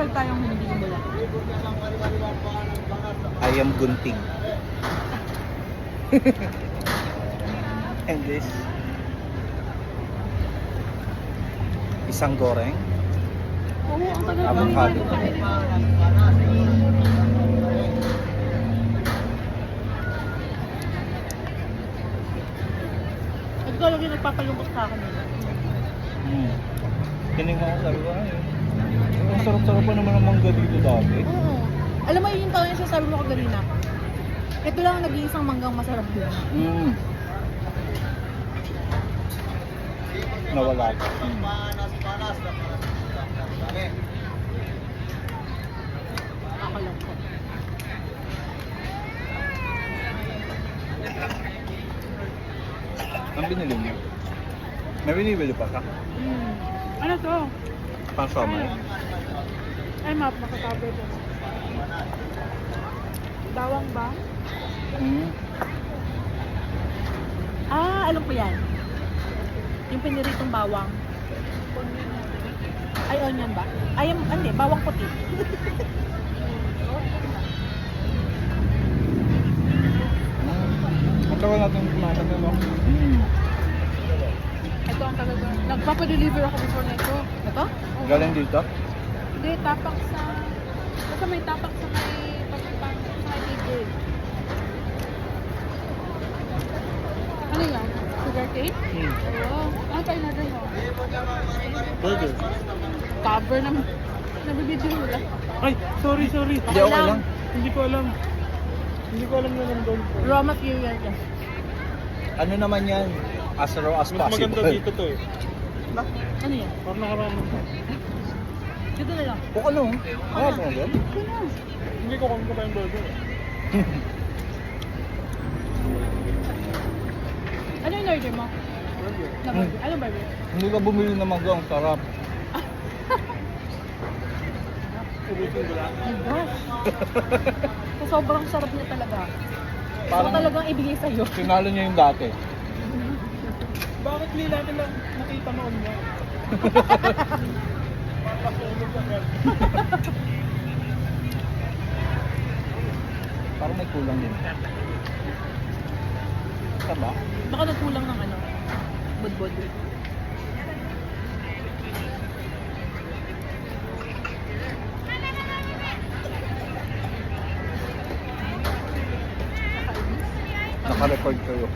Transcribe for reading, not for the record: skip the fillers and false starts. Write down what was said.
Kapag tayong hindi mo lang. Ayam gunting. And this. Isang goreng. Oo, ang tagal ko Avocado. Ikaw lang yung nagpapalungkot sa akin. Tinignan ko sabi ko, ay, ang sarap-sarap pa naman ang mangga dito dati. Oo. Alam mo yung taon yung sasabi mo kaganina. Ito lang ang nag-iisang manggang masarap din. Nawala ko. Nakakalungkot. Ang binili niyo? May binibili pa ka? Ano to? Pang somay? Ay, map, makakaber ko. Bawang ba? Ah, alam ko yan. Yung piniritong bawang. Ay, onion ba? Ay, hindi, bawang puti. Ang tagal natin kumain na, no? Ito ang tagal ko. Nagpapadeliver ako before na ito. Ito? Galing dito? Hindi, tapak sa... Basta may tapak sa may... sa may table. Ano yan? Sugar cane? Oo. Ano pa in-order mo? Burger. Cover na... Nabibidyo mo lang. Ay, sorry. Hindi, okay lang. Hindi ko alam. Hindi ko alam na nandun po. Raw material yan. Ano naman yan? As raw as Mas possible. maganda dito to eh. Ano yan? Parang nakarami. Dito na lang. O ano? Ano po yan? Ito na. Hindi ko kung pa yung burger eh. Ano yung order mo? Burger. Na burger? Anong burger? Hindi ka bumili ng mangga, ang sarap. Ubusin ko lang. My gosh. So, sobrang sarap niya talaga. Parang Parang talagang ibigay sa'yo. sinalo niya yung dati. Bakit hindi natin lang nakita noon mo? Papasunog ka agad. Parang may kulang din. Tama? Baka nagkulang ng ano, budbod. Naka-record kayo.